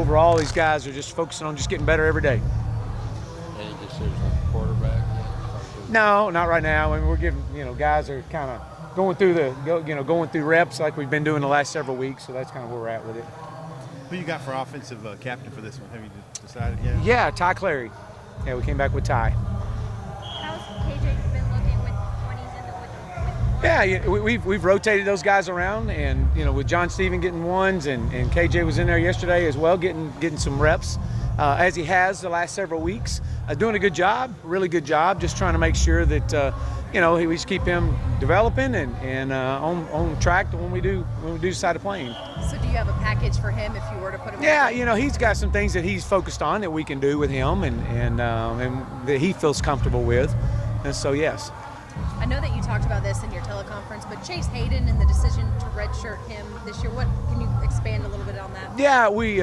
overall, these guys are just focusing on just getting better every day. Any decisions on quarterback? No, not right now. I mean, we're giving, guys are kind of going through reps like we've been doing the last several weeks. So that's kind of where we're at with it. Who you got for offensive captain for this one? Have you decided yet? Yeah, Ty Clary. Yeah, we came back with Ty. How's KJ been looking when he's in with Yeah, we've rotated those guys around, and with John Steven getting ones, and KJ was in there yesterday as well, getting some reps, as he has the last several weeks, doing a good job, really good job, just trying to make sure that we just keep him developing and on track to when we do decide to play him. So do you have a package for him if you were to put him? Yeah, he's got some things that he's focused on that we can do with him, and that he feels comfortable with, and so yes. I know that you talked about this in your teleconference, but Chase Hayden and the decision to redshirt him this year, what can you expand a little bit on that? Yeah, we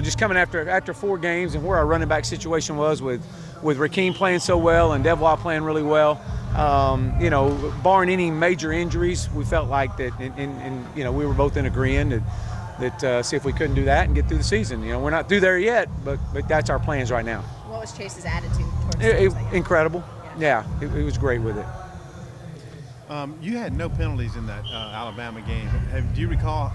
just coming after 4 games and where our running back situation was with Rakeem playing so well and Devois playing really well. Barring any major injuries, we felt like that, and we were both in agreement that see if we couldn't do that and get through the season. We're not through there yet, but that's our plans right now. What was Chase's attitude towards it? Incredible. Yeah, he was great with it. You had no penalties in that Alabama game. Do you recall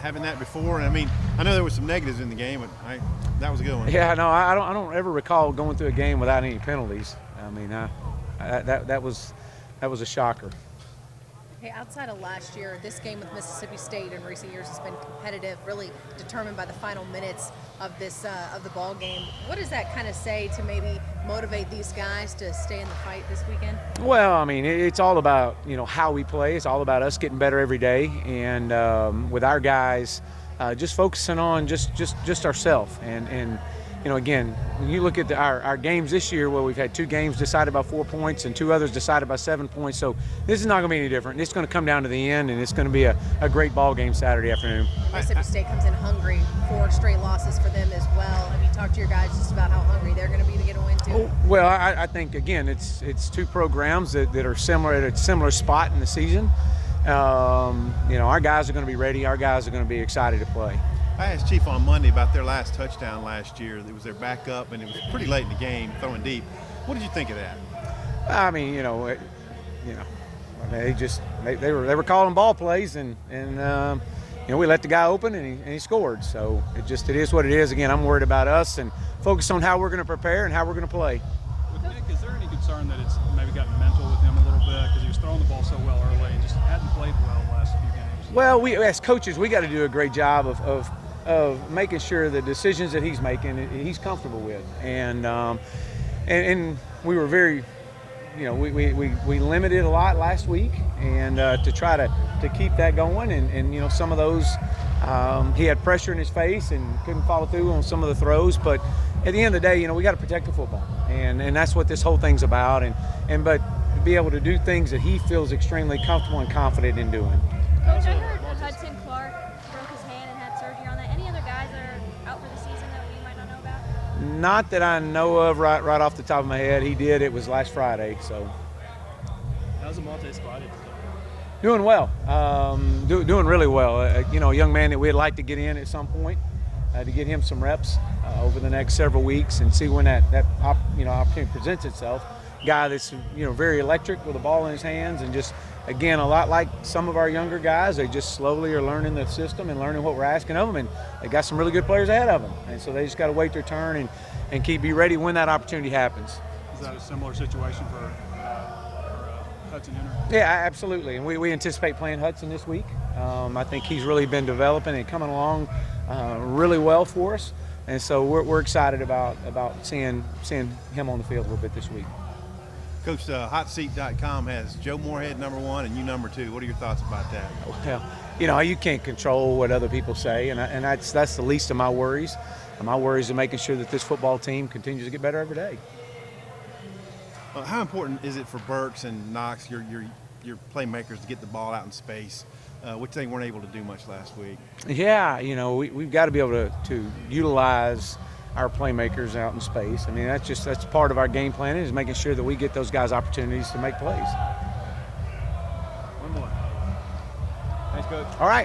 having that before? I mean, I know there were some negatives in the game, but that was a good one. Yeah, no, I don't ever recall going through a game without any penalties. I mean, that was a shocker. Hey, outside of last year, this game with Mississippi State in recent years has been competitive, really determined by the final minutes of the ball game. What does that kind of say to maybe motivate these guys to stay in the fight this weekend? Well, I mean, it's all about how we play. It's all about us getting better every day, and with our guys, just focusing on just ourselves. And again, when you look at our games this year, where we've had 2 games decided by 4 points and 2 others decided by 7 points. So this is not going to be any different. It's going to come down to the end, and it's going to be a great ball game Saturday afternoon. Mississippi State comes in hungry, 4 straight losses for them as well. Have you talked to your guys just about how hungry they're going to be to get a win too? Well, I think, again, it's 2 programs that are similar at a similar spot in the season. Our guys are going to be ready. Our guys are going to be excited to play. I asked Chief on Monday about their last touchdown last year. It was their backup, and it was pretty late in the game, throwing deep. What did you think of that? I mean, they were calling ball plays, and we let the guy open, and he scored. So it is what it is. Again, I'm worried about us and focus on how we're going to prepare and how we're going to play. With Nick, is there any concern that it's maybe gotten mental with him a little bit because he was throwing the ball so well early and just hadn't played well the last few games? Well, we as coaches, we got to do a great job of making sure the decisions that he's making, he's comfortable with, and we were very, we limited a lot last week, and to try to keep that going, and some of those, he had pressure in his face and couldn't follow through on some of the throws, but at the end of the day, we got to protect the football, and that's what this whole thing's about, but to be able to do things that he feels extremely comfortable and confident in doing. Coach, I heard Hudson broke his hand and had surgery on that. Any other guys that are out for the season that we might not know about? Not that I know of right off the top of my head. He did. It was last Friday. So. How's the multi-spotted? Doing well. Doing really well. A young man that we'd like to get in at some point, to get him some reps over the next several weeks and see when that opportunity presents itself. Guy that's very electric with the ball in his hands, and just, again, a lot like some of our younger guys. They just slowly are learning the system and learning what we're asking of them, and they got some really good players ahead of them, and so they just got to wait their turn and be ready when that opportunity happens. Is that a similar situation for Hudson Henry? Yeah, absolutely, and we anticipate playing Hudson this week. I think he's really been developing and coming along really well for us, and so we're excited about seeing him on the field a little bit this week. Coach, hotseat.com has Joe Moorhead #1 and you #2. What are your thoughts about that? Well, you can't control what other people say, and that's the least of my worries. My worries are making sure that this football team continues to get better every day. How important is it for Burks and Knox, your playmakers, to get the ball out in space, which they weren't able to do much last week? Yeah, we've got to be able to utilize our playmakers out in space. I mean, that's part of our game plan, is making sure that we get those guys opportunities to make plays. One more. Thanks, Coach. All right.